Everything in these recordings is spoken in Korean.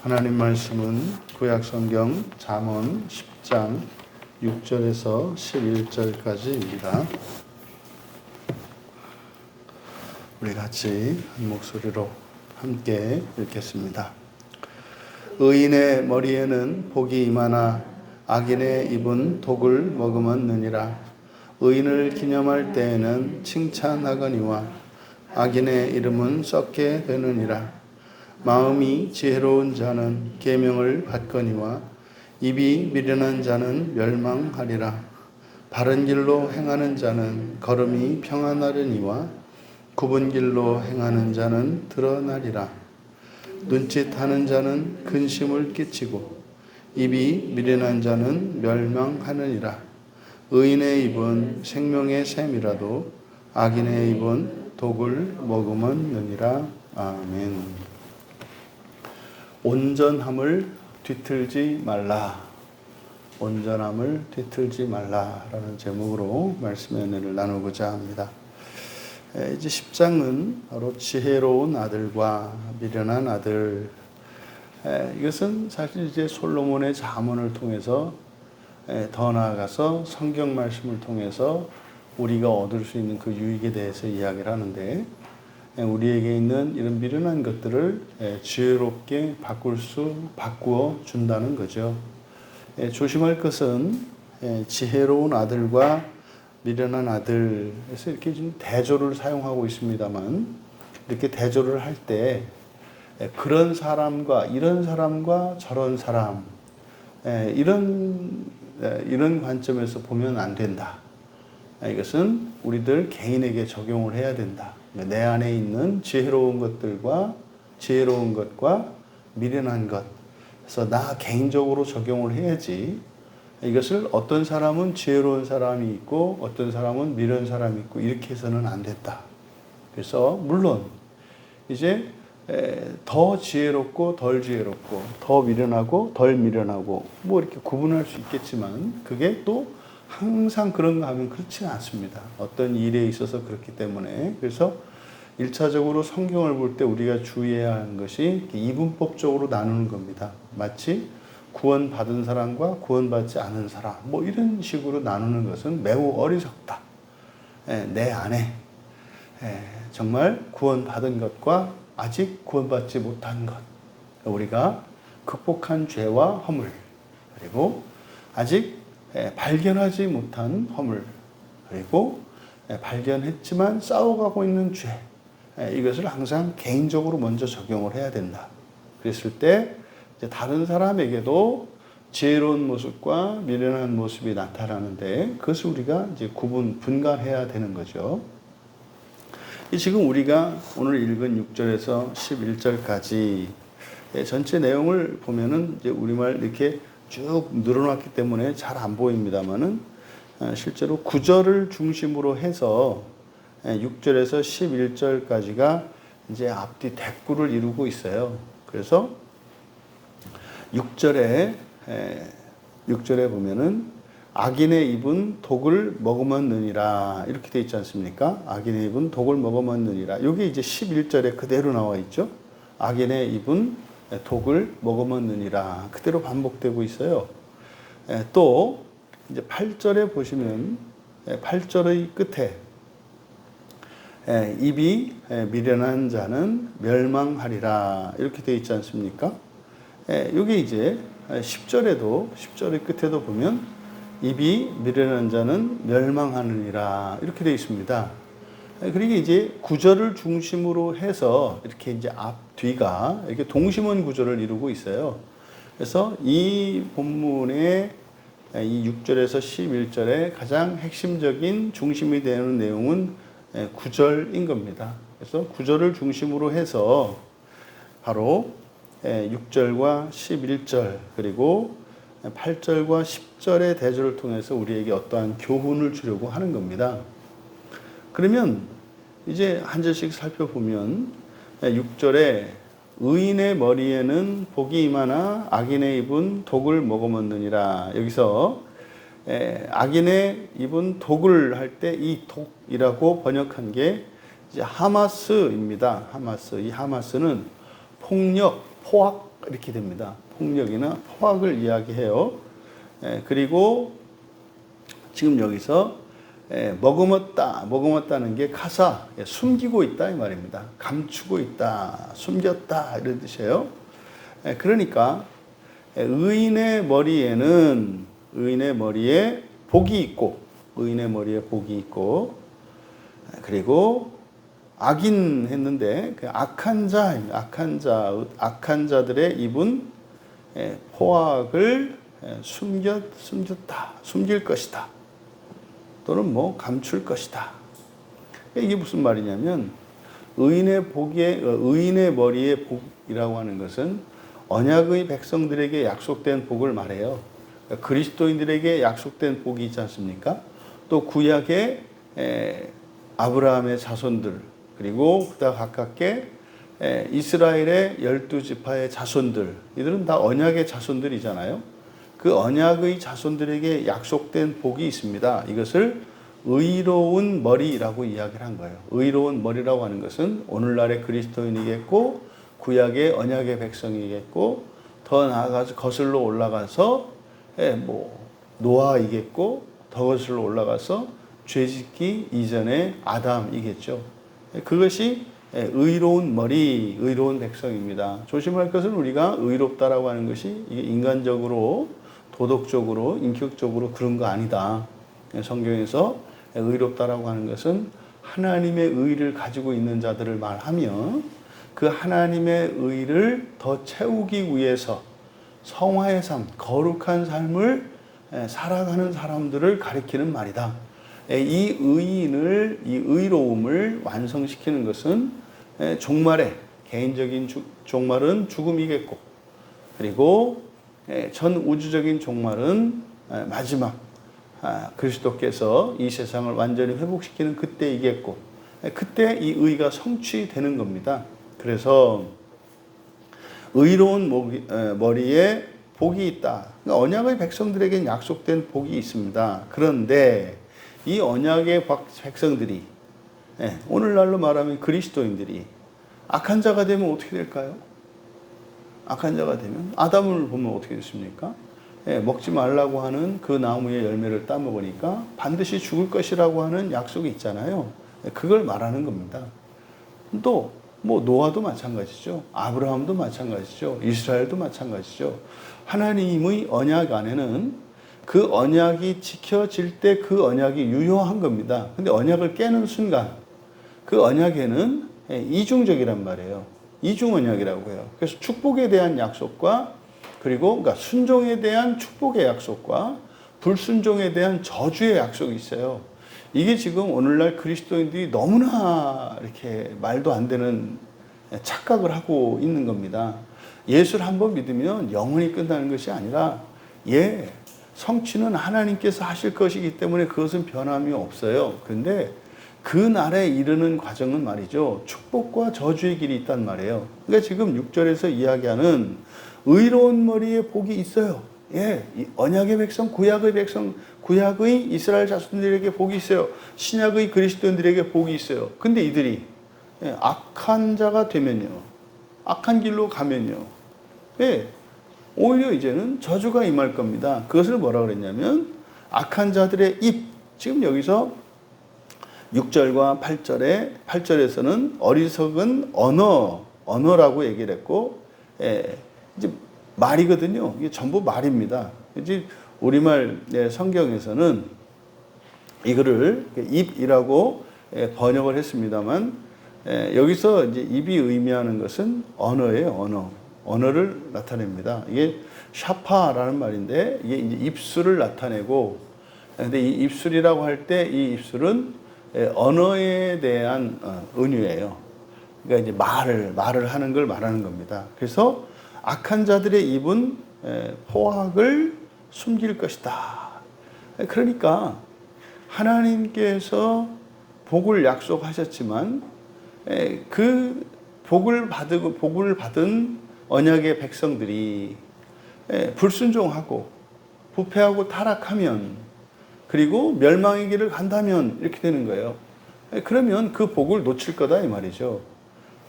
하나님 말씀은 구약성경 잠언 10장 6절에서 11절까지입니다. 우리 같이 한 목소리로 함께 읽겠습니다. 의인의 머리에는 복이 임하나 악인의 입은 독을 머금었느니라. 의인을 기념할 때에는 칭찬하거니와 악인의 이름은 썩게 되느니라. 마음이 지혜로운 자는 계명을 받거니와 입이 미련한 자는 멸망하리라. 바른 길로 행하는 자는 걸음이 평안하려니와 굽은 길로 행하는 자는 드러나리라. 눈짓하는 자는 근심을 끼치고 입이 미련한 자는 멸망하느니라. 의인의 입은 생명의 샘이라도 악인의 입은 독을 머금었느니라. 아멘. 온전함을 뒤틀지 말라. 온전함을 뒤틀지 말라라는 제목으로 말씀의 은혜를 나누고자 합니다. 이제 10장은 바로 지혜로운 아들과 미련한 아들. 이것은 사실 이제 솔로몬의 잠언을 통해서 더 나아가서 성경 말씀을 통해서 우리가 얻을 수 있는 그 유익에 대해서 이야기를 하는데, 우리에게 있는 이런 미련한 것들을 지혜롭게 바꾸어 준다는 거죠. 조심할 것은 지혜로운 아들과 미련한 아들에서 이렇게 좀 대조를 사용하고 있습니다만, 이렇게 대조를 할 때 그런 사람과 이런 사람과 저런 사람, 이런 관점에서 보면 안 된다. 이것은 우리들 개인에게 적용을 해야 된다. 내 안에 있는 지혜로운 것과 미련한 것, 그래서 나 개인적으로 적용을 해야지, 이것을 어떤 사람은 지혜로운 사람이 있고 어떤 사람은 미련한 사람이 있고 이렇게 해서는 안 됐다. 그래서 물론 이제 더 지혜롭고 덜 지혜롭고 더 미련하고 덜 미련하고 뭐 이렇게 구분할 수 있겠지만, 그게 또 항상 그런가 하면 그렇지는 않습니다. 어떤 일에 있어서 그렇기 때문에. 그래서 1차적으로 성경을 볼 때 우리가 주의해야 하는 것이 이분법적으로 나누는 겁니다. 마치 구원받은 사람과 구원받지 않은 사람, 뭐 이런 식으로 나누는 것은 매우 어리석다. 내 안에 정말 구원받은 것과 아직 구원받지 못한 것, 우리가 극복한 죄와 허물, 그리고 아직 발견하지 못한 허물, 그리고 발견했지만 싸워가고 있는 죄, 이것을 항상 개인적으로 먼저 적용을 해야 된다. 그랬을 때 이제 다른 사람에게도 지혜로운 모습과 미련한 모습이 나타나는데, 그것을 우리가 이제 분간해야 되는 거죠. 지금 우리가 오늘 읽은 6절에서 11절까지 전체 내용을 보면은 이제 우리말 이렇게 쭉 늘어났기 때문에 잘 안 보입니다만은, 실제로 9절을 중심으로 해서 6절에서 11절까지가 이제 앞뒤 대꾸를 이루고 있어요. 그래서 6절에 보면은 악인의 입은 독을 머금었느니라 이렇게 돼 있지 않습니까? 악인의 입은 독을 머금었느니라. 이게 이제 11절에 그대로 나와 있죠. 악인의 입은 독을 머금었느니라 그대로 반복되고 있어요. 또 이제 8절에 보시면 8절의 끝에 입이 미련한 자는 멸망하리라 이렇게 되어 있지 않습니까? 여기 이제 10절의 끝에도 보면 입이 미련한 자는 멸망하느니라 이렇게 되어 있습니다. 그러니까 이제 9절을 중심으로 해서 이렇게 이제 앞뒤가 이렇게 동심원 구조를 이루고 있어요. 그래서 이 본문의 이 6절에서 11절의 가장 핵심적인 중심이 되는 내용은 9절인 겁니다. 그래서 9절을 중심으로 해서 바로 6절과 11절 그리고 8절과 10절의 대조를 통해서 우리에게 어떠한 교훈을 주려고 하는 겁니다. 그러면 이제 한 절씩 살펴보면 6절에 의인의 머리에는 복이 임하나 악인의 입은 독을 머금었느니라. 여기서 악인의 입은 독을 할 때 이 독이라고 번역한 게 이제 하마스입니다. 하마스. 이 하마스는 폭력, 포악, 이렇게 됩니다. 폭력이나 포악을 이야기해요. 그리고 지금 여기서 머금었다는 게 카사, 숨기고 있다 이 말입니다. 감추고 있다, 숨겼다 이런 뜻이에요. 그러니까 의인의 머리에 복이 있고, 그리고 악인 했는데 악한 자들의 입은 포악을 숨겼다, 숨길 것이다, 또는 감출 것이다. 이게 무슨 말이냐면 의인의 머리에 복이라고 하는 것은 언약의 백성들에게 약속된 복을 말해요. 그리스도인들에게 약속된 복이 있지 않습니까? 또 구약의 아브라함의 자손들, 그리고 그다 가깝게 이스라엘의 12지파의 자손들, 이들은 다 언약의 자손들이잖아요. 그 언약의 자손들에게 약속된 복이 있습니다. 이것을 의로운 머리라고 이야기를 한 거예요. 의로운 머리라고 하는 것은 오늘날의 그리스도인이겠고, 구약의 언약의 백성이겠고, 더 나아가서 거슬러 올라가서 노아이겠고, 더 거슬러 올라가서 죄짓기 이전의 아담이겠죠. 그것이 의로운 머리, 의로운 백성입니다. 조심할 것은 우리가 의롭다라고 하는 것이 이게 인간적으로, 도덕적으로, 인격적으로 그런 거 아니다. 성경에서 의롭다라고 하는 것은 하나님의 의를 가지고 있는 자들을 말하며, 그 하나님의 의를 더 채우기 위해서 성화의 삶, 거룩한 삶을 살아가는 사람들을 가리키는 말이다. 이 의로움을 완성시키는 것은 종말에, 개인적인 종말은 죽음이겠고, 그리고 전 우주적인 종말은 마지막 그리스도께서 이 세상을 완전히 회복시키는 그때이겠고, 그때 이 의가 성취되는 겁니다. 그래서 의로운 머리에 복이 있다. 그러니까 언약의 백성들에게는 약속된 복이 있습니다. 그런데 이 언약의 백성들이, 오늘날로 말하면 그리스도인들이 악한 자가 되면 어떻게 될까요? 악한 자가 되면 아담을 보면 어떻게 됐습니까? 먹지 말라고 하는 그 나무의 열매를 따먹으니까 반드시 죽을 것이라고 하는 약속이 있잖아요. 그걸 말하는 겁니다. 또 노아도 마찬가지죠. 아브라함도 마찬가지죠. 이스라엘도 마찬가지죠. 하나님의 언약 안에는 그 언약이 지켜질 때 그 언약이 유효한 겁니다. 근데 언약을 깨는 순간 그 언약에는 이중적이란 말이에요. 이중 언약이라고 해요. 그래서 축복에 대한 약속과, 그리고 그러니까 순종에 대한 축복의 약속과 불순종에 대한 저주의 약속이 있어요. 이게 지금 오늘날 그리스도인들이 너무나 이렇게 말도 안 되는 착각을 하고 있는 겁니다. 예수를 한번 믿으면 영원히 끝나는 것이 아니라, 성취는 하나님께서 하실 것이기 때문에 그것은 변함이 없어요. 그런데 그 날에 이르는 과정은 말이죠, 축복과 저주의 길이 있단 말이에요. 그러니까 지금 6절에서 이야기하는 의로운 머리에 복이 있어요. 언약의 백성, 구약의 백성, 구약의 이스라엘 자손들에게 복이 있어요. 신약의 그리스도인들에게 복이 있어요. 근데 이들이 악한 자가 되면요, 악한 길로 가면요, 오히려 이제는 저주가 임할 겁니다. 그것을 뭐라 그랬냐면 악한 자들의 입, 지금 여기서 6절과 8절에서는 어리석은 언어라고 얘기를 했고, 이제 말이거든요. 이게 전부 말입니다. 이제 우리말 성경에서는 이거를 입이라고 번역을 했습니다만, 여기서 이제 입이 의미하는 것은 언어예요. 언어를 나타냅니다. 이게 샤파라는 말인데, 이게 이제 입술을 나타내고, 근데 이 입술이라고 할 때 이 입술은 언어에 대한 은유예요. 그러니까 이제 말을 하는 걸 말하는 겁니다. 그래서 악한 자들의 입은 포악을 숨길 것이다. 그러니까 하나님께서 복을 약속하셨지만, 그 복을 받은 언약의 백성들이 불순종하고 부패하고 타락하면, 그리고 멸망의 길을 간다면 이렇게 되는 거예요. 그러면 그 복을 놓칠 거다 이 말이죠.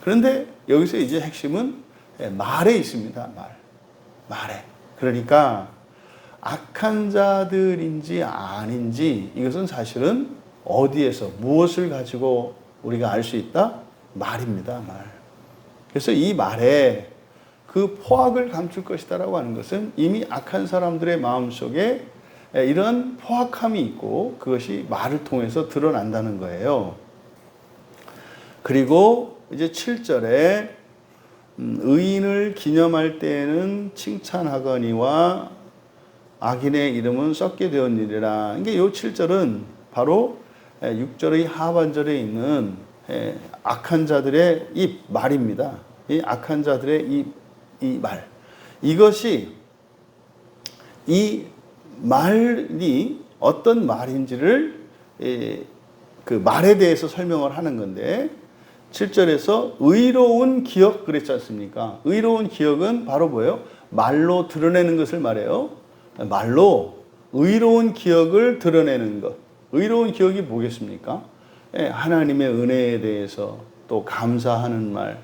그런데 여기서 이제 핵심은 말에 있습니다. 말에. 그러니까 악한 자들인지 아닌지 이것은 사실은 어디에서 무엇을 가지고 우리가 알 수 있다? 말입니다. 말. 그래서 이 말에 그 포악을 감출 것이다라고 하는 것은 이미 악한 사람들의 마음속에 이런 포악함이 있고 그것이 말을 통해서 드러난다는 거예요. 그리고 이제 7절에 의인을 기념할 때에는 칭찬하거니와 악인의 이름은 썩게 되었느니라. 이게 요 7절은 바로 6절의 하반절에 있는 악한 자들의 이 말입니다. 이 악한 자들의 이 말. 이것이 이 말이 어떤 말인지를 그 말에 대해서 설명을 하는 건데 7절에서 의로운 기억 그랬지 않습니까? 의로운 기억은 바로 뭐예요? 말로 드러내는 것을 말해요. 말로 의로운 기억을 드러내는 것. 의로운 기억이 뭐겠습니까? 하나님의 은혜에 대해서 또 감사하는 말,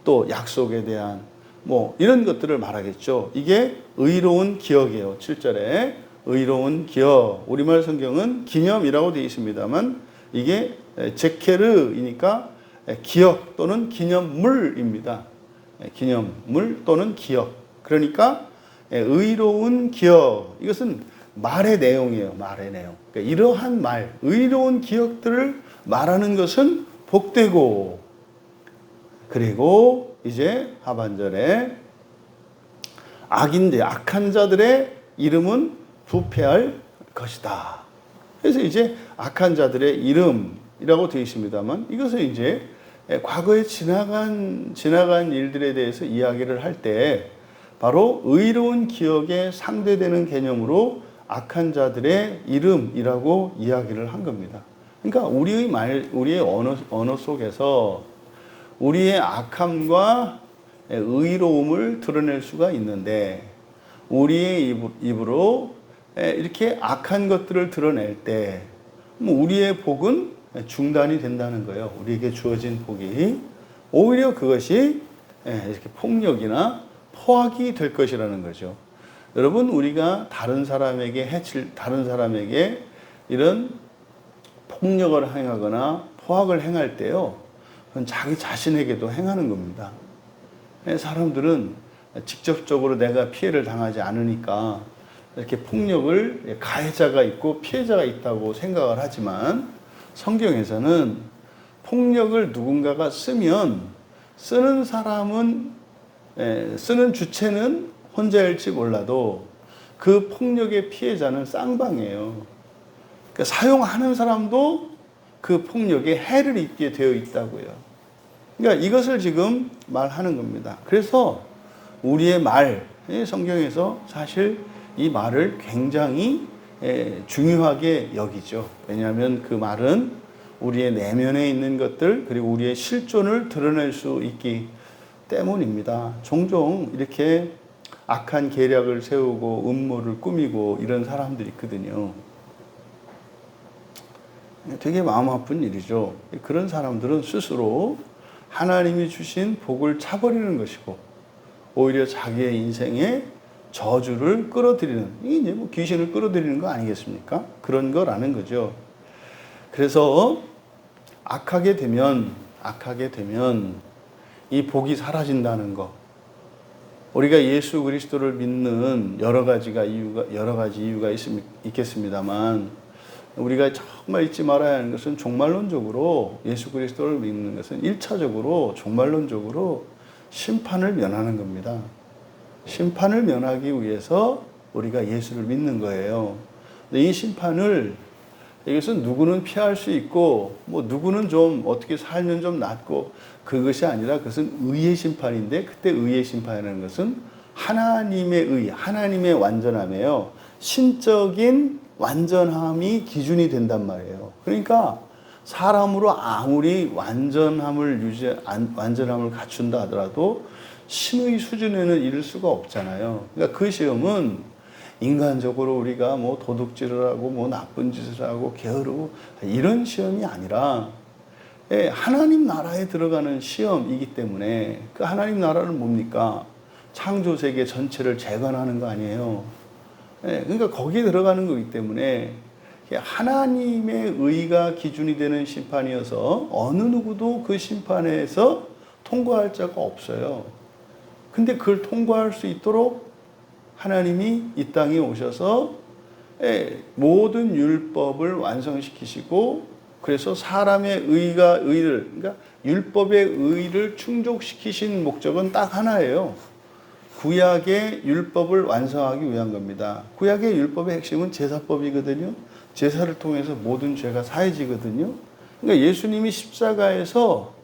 또 약속에 대한 뭐 이런 것들을 말하겠죠. 이게 의로운 기억이에요. 7절에 의로운 기억. 우리말 성경은 기념이라고 되어 있습니다만 이게 제케르이니까 기억 또는 기념물입니다. 기념물 또는 기억. 그러니까 의로운 기억. 이것은 말의 내용이에요. 말의 내용. 그러니까 이러한 말, 의로운 기억들을 말하는 것은 복되고, 그리고 이제 하반절에 악한 자들의 이름은 부패할 것이다. 그래서 이제 악한 자들의 이름이라고 되어 있습니다만 이것은 이제 과거에 지나간 일들에 대해서 이야기를 할 때 바로 의로운 기억에 상대되는 개념으로 악한 자들의 이름이라고 이야기를 한 겁니다. 그러니까 우리의 언어 속에서 우리의 악함과 의로움을 드러낼 수가 있는데 우리의 입으로 이렇게 악한 것들을 드러낼 때 우리의 복은 중단이 된다는 거예요. 우리에게 주어진 복이 오히려 그것이 이렇게 폭력이나 포악이 될 것이라는 거죠. 여러분, 우리가 다른 사람에게 이런 폭력을 행하거나 포악을 행할 때요, 그건 자기 자신에게도 행하는 겁니다. 사람들은 직접적으로 내가 피해를 당하지 않으니까 이렇게 폭력을 가해자가 있고 피해자가 있다고 생각을 하지만 성경에서는 폭력을 누군가가 쓰면 쓰는 주체는 혼자일지 몰라도 그 폭력의 피해자는 쌍방이에요. 그러니까 사용하는 사람도 그 폭력에 해를 입게 되어 있다고요. 그러니까 이것을 지금 말하는 겁니다. 그래서 우리의 말, 성경에서 사실 이 말을 굉장히 중요하게 여기죠. 왜냐하면 그 말은 우리의 내면에 있는 것들 그리고 우리의 실존을 드러낼 수 있기 때문입니다. 종종 이렇게 악한 계략을 세우고 음모를 꾸미고 이런 사람들이 있거든요. 되게 마음 아픈 일이죠. 그런 사람들은 스스로 하나님이 주신 복을 차버리는 것이고 오히려 자기의 인생에 저주를 끌어들이는, 이게 이제 뭐 귀신을 끌어들이는 거 아니겠습니까? 그런 거라는 거죠. 그래서 악하게 되면 이 복이 사라진다는 거. 우리가 예수 그리스도를 믿는 여러 가지 이유가 있겠습니다만 우리가 정말 잊지 말아야 하는 것은 종말론적으로 예수 그리스도를 믿는 것은 1차적으로 종말론적으로 심판을 면하는 겁니다. 심판을 면하기 위해서 우리가 예수를 믿는 거예요. 근데 이 심판을 이것은 누구는 피할 수 있고 뭐 누구는 좀 어떻게 살면 좀 낫고 그것이 아니라 그것은 의의 심판인데 그때 의의 심판이라는 것은 하나님의 완전함이에요. 신적인 완전함이 기준이 된단 말이에요. 그러니까 사람으로 아무리 완전함을 갖춘다 하더라도 신의 수준에는 이를 수가 없잖아요. 그러니까 그 시험은 인간적으로 우리가 뭐 도둑질을 하고 뭐 나쁜 짓을 하고 게으르고 이런 시험이 아니라 하나님 나라에 들어가는 시험이기 때문에 그 하나님 나라는 뭡니까? 창조 세계 전체를 재건하는 거 아니에요. 그러니까 거기에 들어가는 거기 때문에 하나님의 의가 기준이 되는 심판이어서 어느 누구도 그 심판에서 통과할 자가 없어요. 근데 그걸 통과할 수 있도록 하나님이 이 땅에 오셔서 모든 율법을 완성시키시고, 그래서 사람의 의를, 그러니까 율법의 의를 충족시키신 목적은 딱 하나예요. 구약의 율법을 완성하기 위한 겁니다. 구약의 율법의 핵심은 제사법이거든요. 제사를 통해서 모든 죄가 사해지거든요. 그러니까 예수님이 십자가에서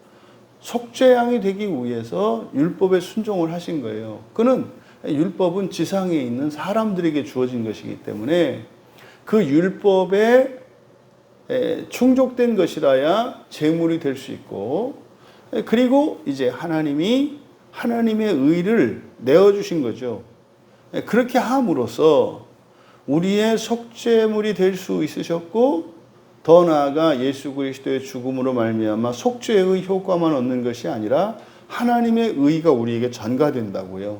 속죄양이 되기 위해서 율법에 순종을 하신 거예요. 그는 율법은 지상에 있는 사람들에게 주어진 것이기 때문에 그 율법에 충족된 것이라야 제물이 될 수 있고, 그리고 이제 하나님이 하나님의 의를 내어주신 거죠. 그렇게 함으로써 우리의 속죄물이 될 수 있으셨고, 더 나아가 예수 그리스도의 죽음으로 말미암아 속죄의 효과만 얻는 것이 아니라 하나님의 의가 우리에게 전가된다고요.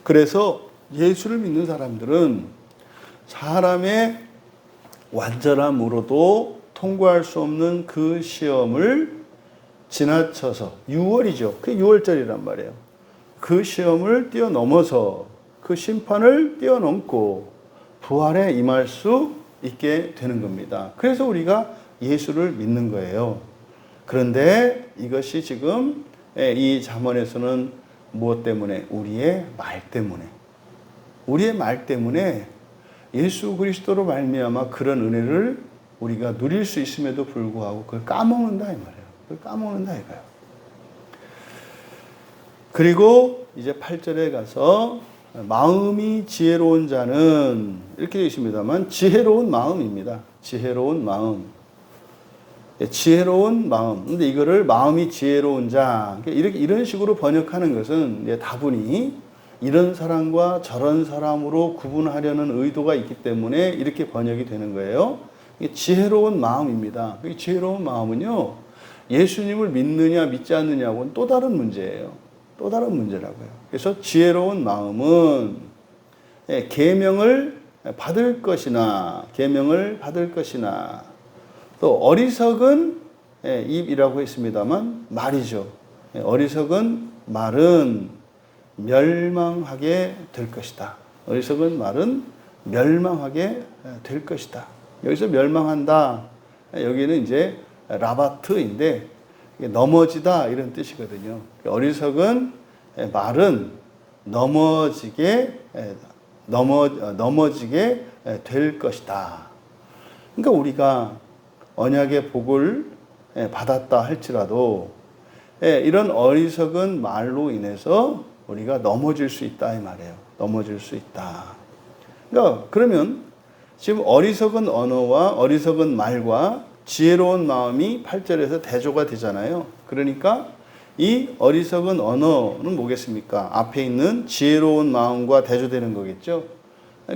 그래서 예수를 믿는 사람들은 사람의 완전함으로도 통과할 수 없는 그 시험을 지나쳐서, 6월이죠. 그게 6월절이란 말이에요. 그 시험을 뛰어넘어서 그 심판을 뛰어넘고 부활에 임할 수 있게 되는 겁니다. 그래서 우리가 예수를 믿는 거예요. 그런데 이것이 지금 이 잠언에서는 무엇 때문에? 우리의 말 때문에. 우리의 말 때문에 예수 그리스도로 말미암아 그런 은혜를 우리가 누릴 수 있음에도 불구하고 그걸 까먹는다 이 말이에요. 그걸 까먹는다 이거예요. 그리고 이제 8절에 가서 마음이 지혜로운 자는 이렇게 되어 있습니다만 지혜로운 마음입니다. 지혜로운 마음. 지혜로운 마음. 근데 이거를 마음이 지혜로운 자, 이렇게 이런 식으로 번역하는 것은 다분히 이런 사람과 저런 사람으로 구분하려는 의도가 있기 때문에 이렇게 번역이 되는 거예요. 이게 지혜로운 마음입니다. 이 지혜로운 마음은요, 예수님을 믿느냐 믿지 않느냐하고는 또 다른 문제예요. 또 다른 문제라고요. 그래서 지혜로운 마음은 계명을 받을 것이나, 계명을 받을 것이나, 또 어리석은 입이라고 했습니다만 말이죠. 어리석은 말은 멸망하게 될 것이다. 어리석은 말은 멸망하게 될 것이다. 여기서 멸망한다. 여기는 이제 라바트인데 넘어지다 이런 뜻이거든요. 어리석은 말은 넘어지게 될 것이다. 그러니까 우리가 언약의 복을 받았다 할지라도 이런 어리석은 말로 인해서 우리가 넘어질 수 있다 이 말이에요. 넘어질 수 있다. 그러니까 그러면 지금 어리석은 언어와 어리석은 말과 지혜로운 마음이 8절에서 대조가 되잖아요. 그러니까 이 어리석은 언어는 뭐겠습니까? 앞에 있는 지혜로운 마음과 대조되는 거겠죠.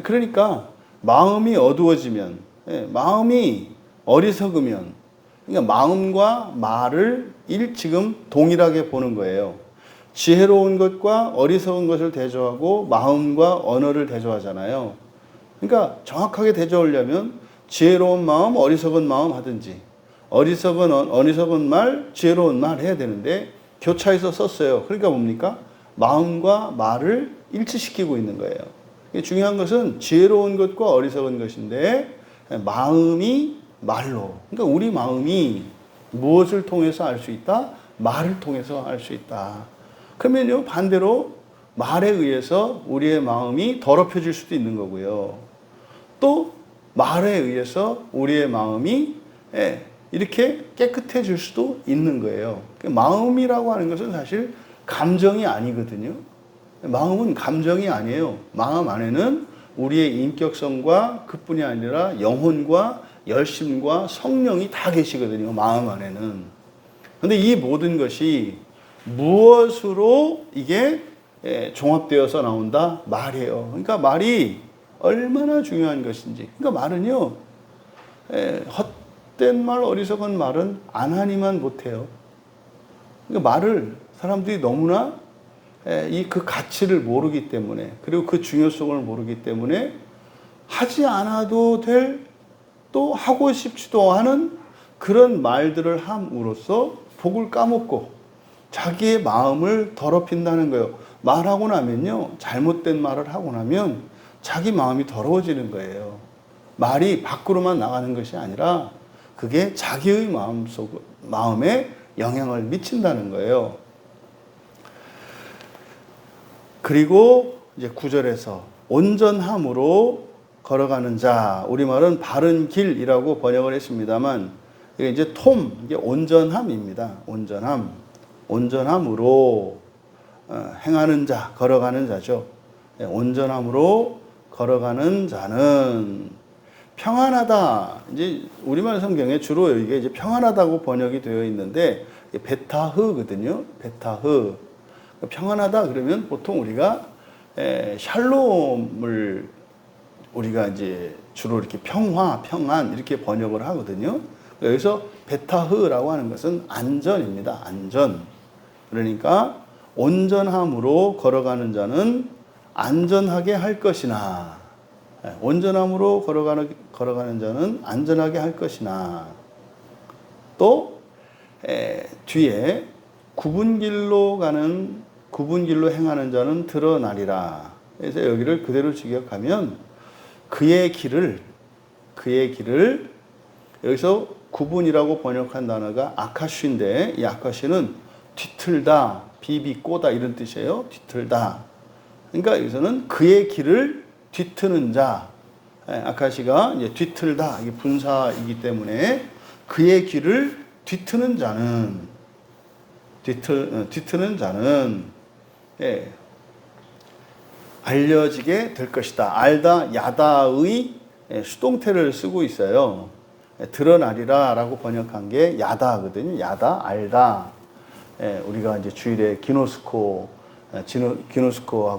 그러니까 마음이 어두워지면, 마음이 어리석으면, 그러니까 마음과 말을 지금 동일하게 보는 거예요. 지혜로운 것과 어리석은 것을 대조하고 마음과 언어를 대조하잖아요. 그러니까 정확하게 대조하려면 지혜로운 마음, 어리석은 마음 하든지, 어리석은 말, 지혜로운 말 해야 되는데 교차해서 썼어요. 그러니까 뭡니까? 마음과 말을 일치시키고 있는 거예요. 중요한 것은 지혜로운 것과 어리석은 것인데 마음이 말로, 그러니까 우리 마음이 무엇을 통해서 알 수 있다? 말을 통해서 알 수 있다. 그러면요, 반대로 말에 의해서 우리의 마음이 더럽혀질 수도 있는 거고요. 또 말에 의해서 우리의 마음이 이렇게 깨끗해질 수도 있는 거예요. 마음이라고 하는 것은 사실 감정이 아니거든요. 마음은 감정이 아니에요. 마음 안에는 우리의 인격성과 그뿐이 아니라 영혼과 열심과 성령이 다 계시거든요. 마음 안에는. 그런데 이 모든 것이 무엇으로 이게 종합되어서 나온다? 말이에요. 그러니까 말이 얼마나 중요한 것인지. 그러니까 말은요, 헛된 말, 어리석은 말은 안 하니만 못해요. 그러니까 말을 사람들이 너무나 그 가치를 모르기 때문에, 그리고 그 중요성을 모르기 때문에 하지 않아도 될, 또 하고 싶지도 않은 그런 말들을 함으로써 복을 까먹고 자기의 마음을 더럽힌다는 거예요. 말하고 나면요, 잘못된 말을 하고 나면 자기 마음이 더러워지는 거예요. 말이 밖으로만 나가는 것이 아니라 그게 자기의 마음에 영향을 미친다는 거예요. 그리고 이제 9절에서 온전함으로 걸어가는 자, 우리말은 바른 길이라고 번역을 했습니다만, 이게 이제 이게 온전함입니다. 온전함으로 행하는 자, 걸어가는 자죠. 온전함으로 걸어가는 자는 평안하다. 이제 우리말 성경에 주로 이게 이제 평안하다고 번역이 되어 있는데 베타흐거든요. 베타흐. 평안하다 그러면 보통 우리가 샬롬을 우리가 이제 주로 이렇게 평안 이렇게 번역을 하거든요. 여기서 베타흐라고 하는 것은 안전입니다. 안전. 그러니까 온전함으로 걸어가는 자는 안전하게 할 것이나, 온전함으로 걸어가는 자는 안전하게 할 것이나, 또 뒤에 굽은 길로 행하는 자는 드러나리라. 그래서 여기를 그대로 직역하면 그의 길을 여기서 구분이라고 번역한 단어가 아카시인데, 이 아카시는 뒤틀다, 비비꼬다 이런 뜻이에요. 뒤틀다. 그러니까 여기서는 그의 길을 뒤트는 자, 아카시가 이제 뒤틀다, 이게 분사이기 때문에 그의 길을 뒤트는 자는 알려지게 될 것이다. 알다, 야다의 수동태를 쓰고 있어요. 드러나리라 라고 번역한 게 야다거든요. 야다, 알다. 우리가 이제 주일에 기노스코하고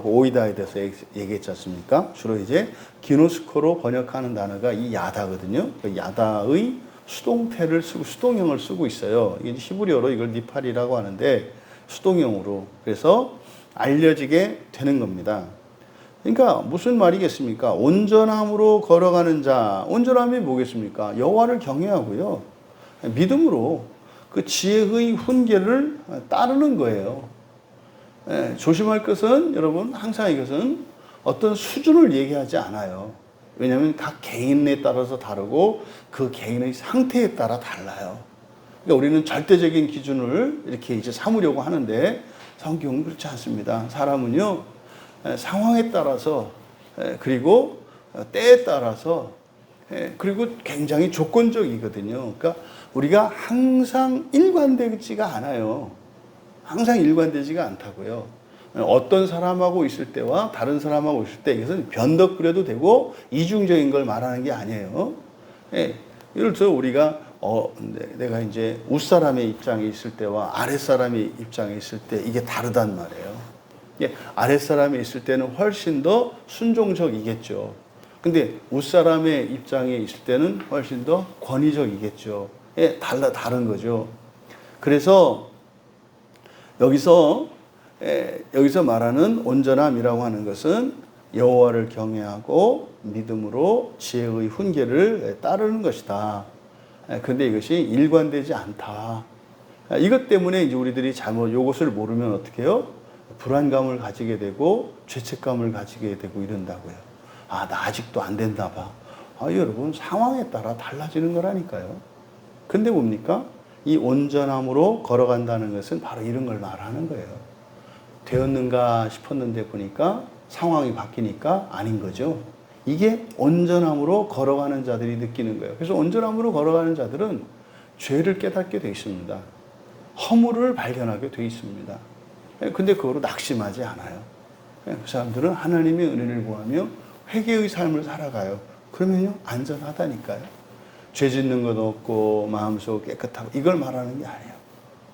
오이다에 대해서 얘기했지 않습니까? 주로 이제 기노스코로 번역하는 단어가 이 야다거든요. 그 야다의 수동형을 쓰고 있어요. 이게 히브리어로 이걸 니팔이라고 하는데 수동형으로. 그래서 알려지게 되는 겁니다. 그러니까 무슨 말이겠습니까? 온전함으로 걸어가는 자. 온전함이 뭐겠습니까? 여호와를 경외하고요. 믿음으로 그 지혜의 훈계를 따르는 거예요. 조심할 것은 여러분 항상 이것은 어떤 수준을 얘기하지 않아요. 왜냐하면 각 개인에 따라서 다르고 그 개인의 상태에 따라 달라요. 그러니까 우리는 절대적인 기준을 이렇게 이제 삼으려고 하는데 성경은 그렇지 않습니다. 사람은요, 상황에 따라서, 그리고 때에 따라서, 그리고 굉장히 조건적이거든요. 그러니까 우리가 항상 일관되지가 않아요. 항상 일관되지가 않다고요. 어떤 사람하고 있을 때와 다른 사람하고 있을 때 이것은 변덕그려도 되고 이중적인 걸 말하는 게 아니에요. 예를 들어 우리가 내가 이제 윗사람의 입장에 있을 때와 아랫사람의 입장에 있을 때 이게 다르단 말이에요. 아랫사람에 있을 때는 훨씬 더 순종적이겠죠. 근데 윗사람의 입장에 있을 때는 훨씬 더 권위적이겠죠. 다른 거죠. 그래서 여기서 말하는 온전함이라고 하는 것은 여호와를 경외하고 믿음으로 지혜의 훈계를 따르는 것이다. 그런데 이것이 일관되지 않다. 이것 때문에 이제 우리들이 이것을 모르면 어떻게 해요? 불안감을 가지게 되고 죄책감을 가지게 되고 이런다고요. 나 아직도 안 됐나 봐. 여러분 상황에 따라 달라지는 거라니까요. 근데 뭡니까? 이 온전함으로 걸어간다는 것은 바로 이런 걸 말하는 거예요. 되었는가 싶었는데 보니까 상황이 바뀌니까 아닌 거죠. 이게 온전함으로 걸어가는 자들이 느끼는 거예요. 그래서 온전함으로 걸어가는 자들은 죄를 깨닫게 돼 있습니다. 허물을 발견하게 돼 있습니다. 근데 그거로 낙심하지 않아요. 그 사람들은 하나님의 은혜를 구하며 회개의 삶을 살아가요. 그러면요, 안전하다니까요. 죄 짓는 것 없고 마음속 깨끗하고 이걸 말하는 게 아니에요.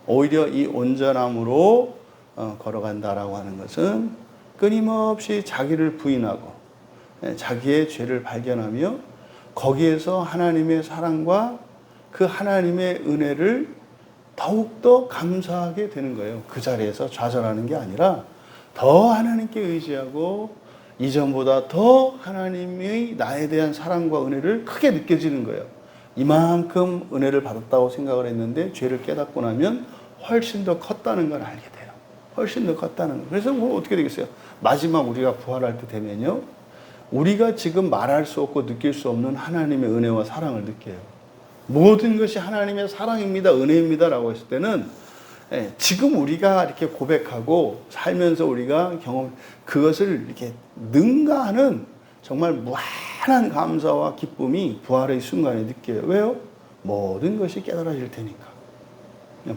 오히려 이 온전함으로 걸어간다라고 하는 것은 끊임없이 자기를 부인하고 자기의 죄를 발견하며 거기에서 하나님의 사랑과 그 하나님의 은혜를 더욱더 감사하게 되는 거예요. 그 자리에서 좌절하는 게 아니라 더 하나님께 의지하고 이전보다 더 하나님의 나에 대한 사랑과 은혜를 크게 느껴지는 거예요. 이만큼 은혜를 받았다고 생각을 했는데 죄를 깨닫고 나면 훨씬 더 컸다는 걸 알게 돼요. 훨씬 더 컸다는 거. 그래서 뭐 어떻게 되겠어요? 마지막 우리가 부활할 때 되면요, 우리가 지금 말할 수 없고 느낄 수 없는 하나님의 은혜와 사랑을 느껴요. 모든 것이 하나님의 사랑입니다, 은혜입니다 라고 했을 때는 지금 우리가 이렇게 고백하고 살면서 우리가 경험, 그것을 이렇게 능가하는 정말 무한한 감사와 기쁨이 부활의 순간에 느껴요. 왜요? 모든 것이 깨달아질 테니까.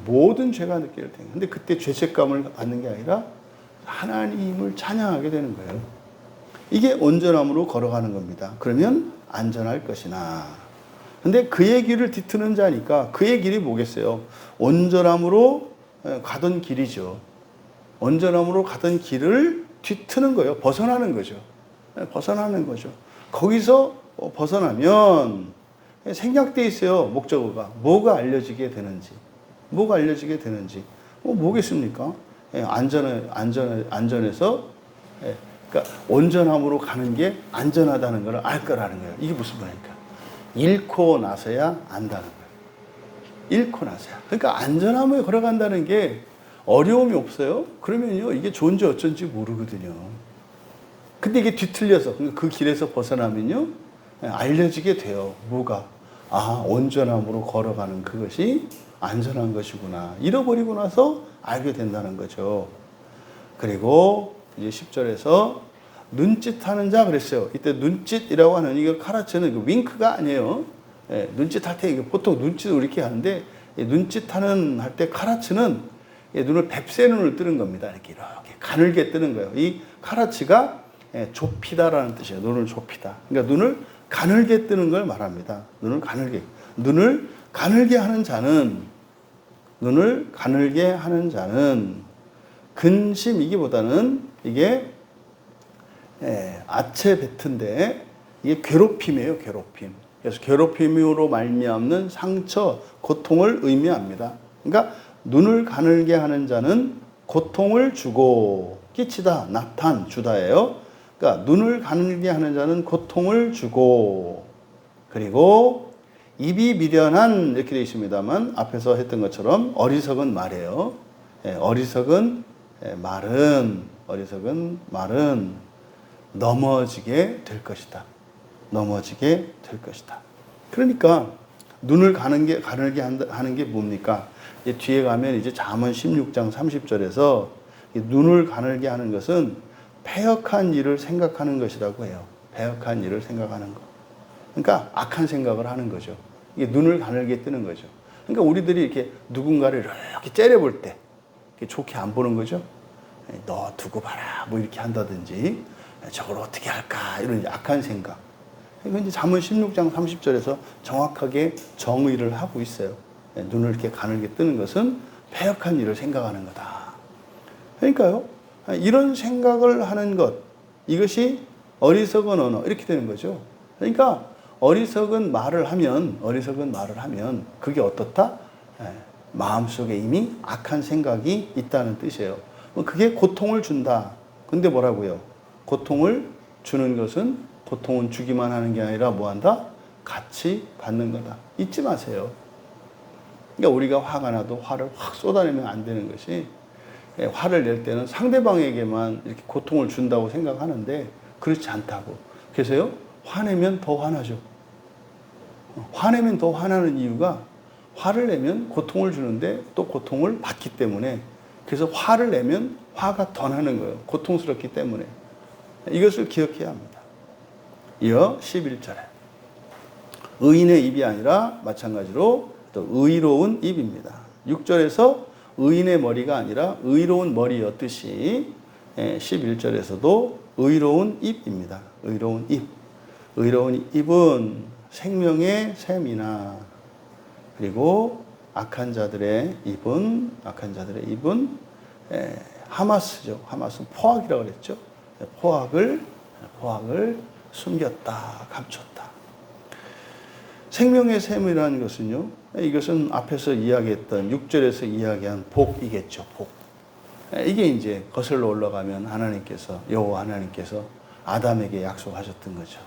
모든 죄가 느껴질 테니까. 근데 그때 죄책감을 받는 게 아니라 하나님을 찬양하게 되는 거예요. 이게 온전함으로 걸어가는 겁니다. 그러면 안전할 것이나. 근데 그의 길을 뒤트는 자니까 그의 길이 뭐겠어요? 온전함으로 가던 길이죠. 온전함으로 가던 길을 뒤트는 거예요. 벗어나는 거죠. 벗어나는 거죠. 거기서 벗어나면 생략되어 있어요. 목적어가. 뭐가 알려지게 되는지. 뭐가 알려지게 되는지. 뭐겠습니까? 안전해서, 그러니까 온전함으로 가는 게 안전하다는 걸 알 거라는 거예요. 이게 무슨 말입니까? 잃고 나서야 안다는 거예요. 잃고 나서야. 그러니까 안전함에 걸어간다는 게 어려움이 없어요. 그러면요, 이게 좋은지 어쩐지 모르거든요. 근데 이게 뒤틀려서, 그 길에서 벗어나면요, 알려지게 돼요. 뭐가? 아, 온전함으로 걸어가는 그것이 안전한 것이구나. 잃어버리고 나서 알게 된다는 거죠. 그리고 이제 10절에서 눈짓하는 자 그랬어요. 이때 눈짓이라고 하는 이거 카라츠는 윙크가 아니에요. 눈짓할 때 보통 눈짓을 이렇게 하는데 눈짓하는 할 때 카라츠는 눈을 뱁새 눈을 뜨는 겁니다. 이렇게 가늘게 뜨는 거예요. 이 카라츠가 좁히다라는 뜻이에요. 눈을 좁히다. 그러니까 눈을 가늘게 뜨는 걸 말합니다. 눈을 가늘게 하는 자는 근심이기보다는 이게 아체베트인데 이게 괴롭힘이에요. 괴롭힘. 그래서 괴롭힘으로 말미암는 상처, 고통을 의미합니다. 그러니까 눈을 가늘게 하는 자는 고통을 주고 끼치다, 나탄, 주다예요. 그러니까 눈을 가늘게 하는 자는 고통을 주고, 그리고 입이 미련한 이렇게 되어 있습니다만 앞에서 했던 것처럼 어리석은 말이에요. 어리석은 말은 넘어지게 될 것이다. 넘어지게 될 것이다. 그러니까 눈을 가늘게 하는 게 뭡니까? 뒤에 가면 이제 잠언 16장 30절에서 눈을 가늘게 하는 것은 패역한 일을 생각하는 것이라고 해요. 패역한 일을 생각하는 것. 그러니까 악한 생각을 하는 거죠. 이게 눈을 가늘게 뜨는 거죠. 그러니까 우리들이 이렇게 누군가를 이렇게 째려볼 때 좋게 안 보는 거죠. 너 두고 봐라 뭐 이렇게 한다든지 저걸 어떻게 할까 이런 악한 생각. 이건 이제 잠언 16장 30절에서 정확하게 정의를 하고 있어요. 눈을 이렇게 가늘게 뜨는 것은 패역한 일을 생각하는 거다. 그러니까요, 이런 생각을 하는 것, 이것이 어리석은 언어 이렇게 되는 거죠. 그러니까 어리석은 말을 하면 그게 어떻다? 마음속에 이미 악한 생각이 있다는 뜻이에요. 그게 고통을 준다. 근데 뭐라고요? 고통을 주는 것은 고통은 주기만 하는 게 아니라 뭐한다? 같이 받는 거다. 잊지 마세요. 그러니까 우리가 화가 나도 화를 확 쏟아내면 안 되는 것이, 화를 낼 때는 상대방에게만 이렇게 고통을 준다고 생각하는데 그렇지 않다고. 그래서요, 화내면 더 화나죠. 화내면 더 화나는 이유가 화를 내면 고통을 주는데 또 고통을 받기 때문에, 그래서 화를 내면 화가 더 나는 거예요. 고통스럽기 때문에. 이것을 기억해야 합니다. 이어 11절에 의인의 입이 아니라 마찬가지로 또 의로운 입입니다. 6절에서 의인의 머리가 아니라 의로운 머리였듯이 11절에서도 의로운 입입니다. 의로운 입. 의로운 입은 생명의 샘이나, 그리고 악한 자들의 입은 하마스죠. 하마스 포악이라고 그랬죠. 포악을 숨겼다, 감췄다. 생명의 샘이라는 것은요, 이것은 앞에서 이야기했던 6절에서 이야기한 복이겠죠, 복. 이게 이제 거슬러 올라가면 여호와 하나님께서 아담에게 약속하셨던 거죠.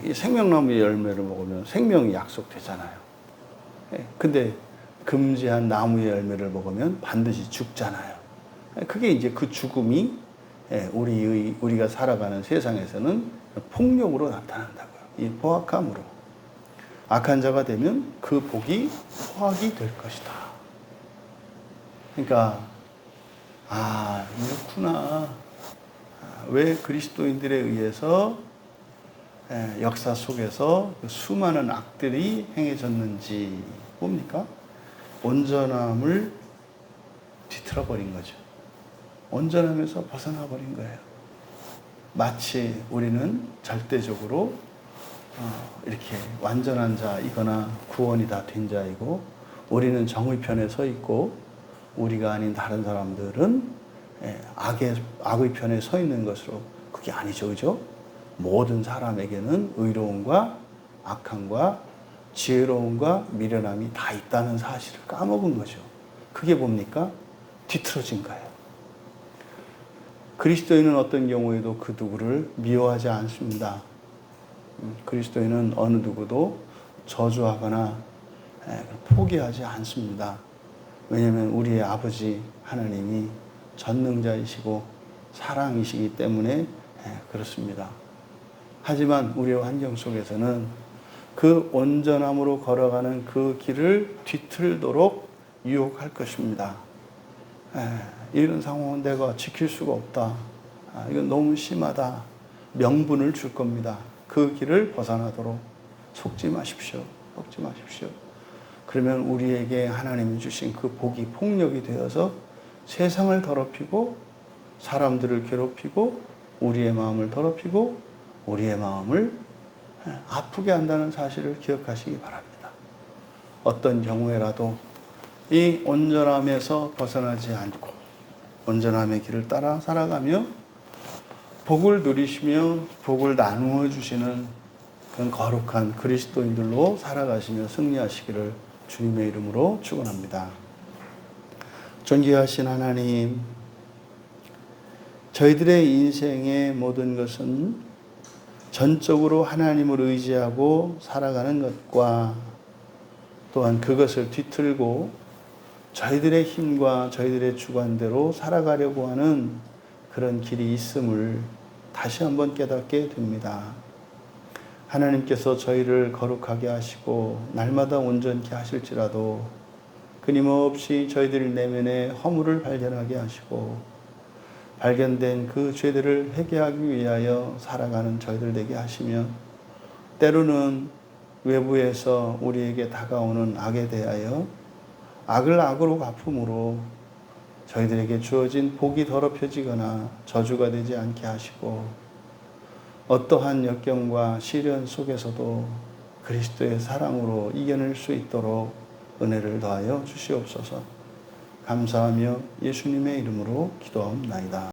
이 생명나무의 열매를 먹으면 생명이 약속되잖아요. 근데 금지한 나무의 열매를 먹으면 반드시 죽잖아요. 그게 이제 그 죽음이 우리가 살아가는 세상에서는 폭력으로 나타난다고요. 이 포악함으로. 악한 자가 되면 그 복이 포악이 될 것이다. 그러니까 이렇구나. 왜 그리스도인들에 의해서 역사 속에서 수많은 악들이 행해졌는지 뭡니까? 온전함을 뒤틀어버린 거죠. 온전함에서 벗어나 버린 거예요. 마치 우리는 절대적으로 이렇게 완전한 자이거나 구원이 다 된 자이고, 우리는 정의 편에 서 있고, 우리가 아닌 다른 사람들은 악의 편에 서 있는 것으로, 그게 아니죠, 그죠? 모든 사람에게는 의로움과 악함과 지혜로움과 미련함이 다 있다는 사실을 까먹은 거죠. 그게 뭡니까? 뒤틀어진 거예요. 그리스도인은 어떤 경우에도 그 누구를 미워하지 않습니다. 그리스도인은 어느 누구도 저주하거나 포기하지 않습니다. 왜냐하면 우리의 아버지 하나님이 전능자이시고 사랑이시기 때문에 그렇습니다. 하지만 우리의 환경 속에서는 그 온전함으로 걸어가는 그 길을 뒤틀도록 유혹할 것입니다. 이런 상황은 내가 지킬 수가 없다. 이건 너무 심하다. 명분을 줄 겁니다. 그 길을 벗어나도록 속지 마십시오. 속지 마십시오. 그러면 우리에게 하나님이 주신 그 복이 폭력이 되어서 세상을 더럽히고 사람들을 괴롭히고 우리의 마음을 더럽히고 우리의 마음을 아프게 한다는 사실을 기억하시기 바랍니다. 어떤 경우에라도 이 온전함에서 벗어나지 않고 온전함의 길을 따라 살아가며 복을 누리시며 복을 나누어 주시는 그런 거룩한 그리스도인들로 살아가시며 승리하시기를 주님의 이름으로 축원합니다. 존귀하신 하나님, 저희들의 인생의 모든 것은 전적으로 하나님을 의지하고 살아가는 것과 또한 그것을 뒤틀고 저희들의 힘과 저희들의 주관대로 살아가려고 하는 그런 길이 있음을 다시 한번 깨닫게 됩니다. 하나님께서 저희를 거룩하게 하시고 날마다 온전케 하실지라도 끊임없이 저희들 내면의 허물을 발견하게 하시고 발견된 그 죄들을 회개하기 위하여 살아가는 저희들 되게 하시며 때로는 외부에서 우리에게 다가오는 악에 대하여 악을 악으로 갚음으로 저희들에게 주어진 복이 더럽혀지거나 저주가 되지 않게 하시고 어떠한 역경과 시련 속에서도 그리스도의 사랑으로 이겨낼 수 있도록 은혜를 더하여 주시옵소서. 감사하며 예수님의 이름으로 기도하옵나이다.